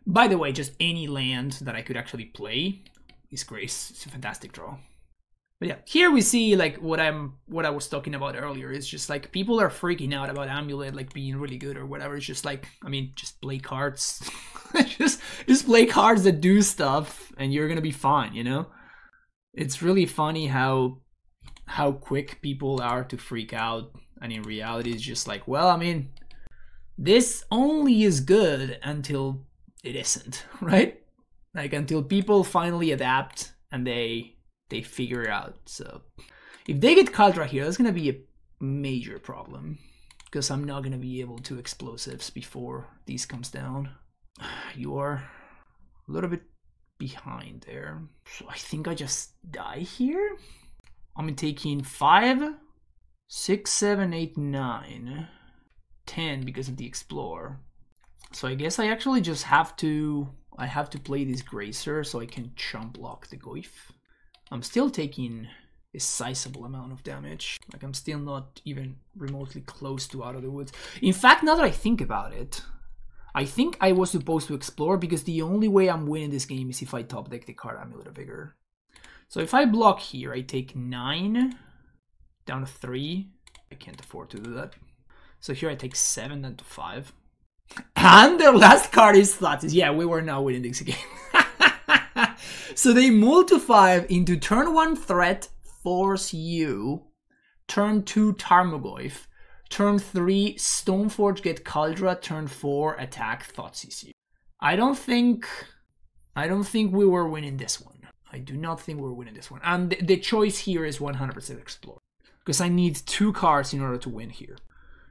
Speaker 1: By the way, just any land that I could actually play is great. It's a fantastic draw. But yeah, here we see like what I was talking about earlier. It's just like people are freaking out about Amulet like being really good or whatever. It's just like, I mean, just play cards. just play cards that do stuff and you're gonna be fine, you know? It's really funny how quick people are to freak out, and in reality it's just like, well, I mean, this only is good until it isn't, right? Like until people finally adapt and they figure it out. So if they get Kaldra here, that's gonna be a major problem because I'm not gonna be able to Explosives before these comes down. You are a little bit behind there. So I think I just die here. I'm taking 5, 6, 7, 8, 9. 10 because of the Explorer. So I guess I actually just have to play this Gracer so I can chump block the Goyf. I'm still taking a sizable amount of damage. Like, I'm still not even remotely close to out of the woods. In fact, now that I think about it, I think I was supposed to Explore because the only way I'm winning this game is if I top deck the card Amulet of Vigor. So if I block here, I take 9 down to 3. I can't afford to do that. So here I take 7 down to 5. And their last card is Thoughtseize. Yeah, we were not winning this game. So they move to 5 into turn 1 threat, force you. Turn 2 Tarmogoyf. Turn 3 Stoneforge get Kaldra. Turn 4 attack Thoughtseize you. I don't think we were winning this one. I do not think we're winning this one. And the choice here is 100% Explore. Because I need 2 cards in order to win here.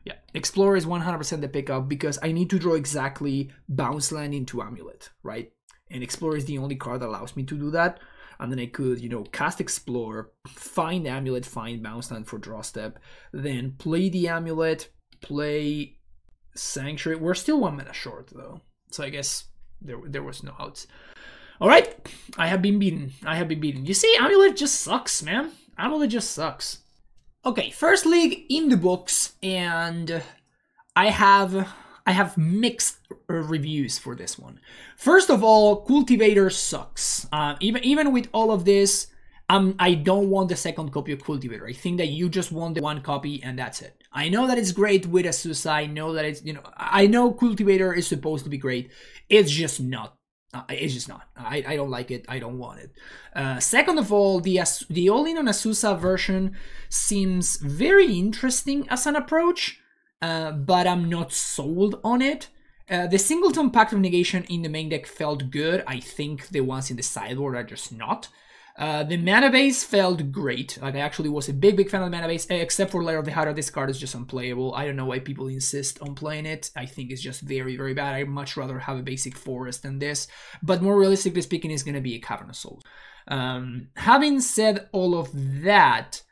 Speaker 1: Yeah, Explorer is 100% the pickup because I need to draw exactly bounce land into Amulet, right? And Explorer is the only card that allows me to do that. And then I could, you know, cast Explorer, find Amulet, find bounce land for draw step, then play the Amulet, play Sanctuary. We're still 1 mana short though, so I guess there was no outs. All right, I have been beaten. I have been beaten. You see, Amulet just sucks, man. Amulet just sucks. Okay, first league in the books, and I have mixed reviews for this one. First of all, Cultivator sucks. Even with all of this, I don't want the second copy of Cultivator. I think that you just want the one copy and that's it. I know that it's great with Azusa. I know that it's, you know, I know Cultivator is supposed to be great. It's just not. It's just not. I don't like it. I don't want it. Second of all, the all-in on Azusa version seems very interesting as an approach, but I'm not sold on it. The Singleton Pact of Negation in the main deck felt good. I think the ones in the sideboard are just not. The mana base felt great. Like, I actually was a big fan of the mana base, except for Lair of the Hydra. This card is just unplayable. I don't know why people insist on playing it. I think it's just very, very bad. I'd much rather have a basic forest than this. But more realistically speaking, it's going to be a Cavernous Soul. Having said all of that,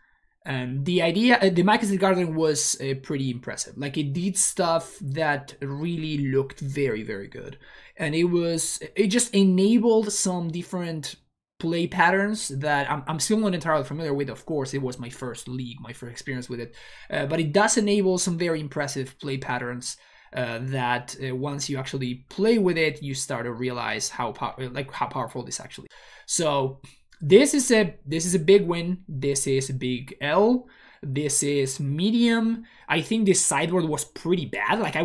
Speaker 1: the idea, the MYCOSYNTH Garden was pretty impressive. Like, it did stuff that really looked very, very good. And it just enabled some different play patterns that I'm still not entirely familiar with. Of course, it was my first league, my first experience with it, but it does enable some very impressive play patterns that once you actually play with it, you start to realize how powerful this actually is. So this is a big win. This is a big L. This is medium. I think this sideboard was pretty bad. Like,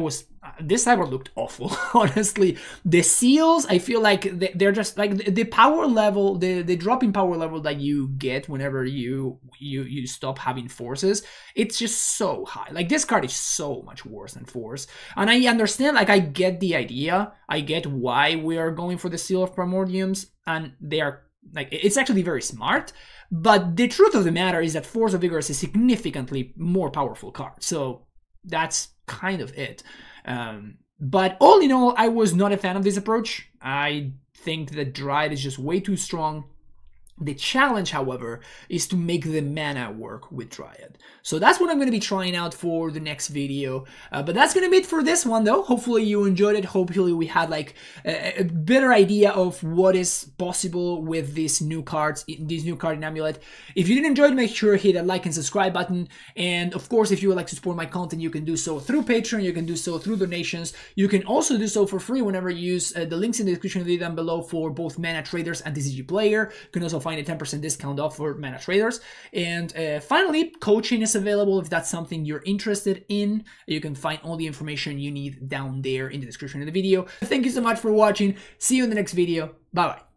Speaker 1: this sideboard looked awful, honestly. The seals, I feel like they're just like the power level, the drop in power level that you get whenever you stop having forces. It's just so high. Like, this card is so much worse than force. And I understand, like, I get the idea. I get why we are going for the Seal of Primordiums, and they are, like, it's actually very smart. But the truth of the matter is that Force of Vigor is a significantly more powerful card. So that's kind of it. But all in all, I was not a fan of this approach. I think that Dryad is just way too strong. The challenge, however, is to make the mana work with Dryad. So that's what I'm going to be trying out for the next video. But that's going to be it for this one, though. Hopefully you enjoyed it. Hopefully we had like a better idea of what is possible with these new cards, this new card in Amulet. If you did enjoy it, make sure to hit that like and subscribe button. And of course, if you would like to support my content, you can do so through Patreon. You can do so through donations. You can also do so for free whenever you use the links in the description of the video down below for both Mana Traders and TCG Player. You can also find a 10% discount off for Mana Traders. And finally, coaching is available if that's something you're interested in. You can find all the information you need down there in the description of the video. Thank you so much for watching. See you in the next video. Bye bye.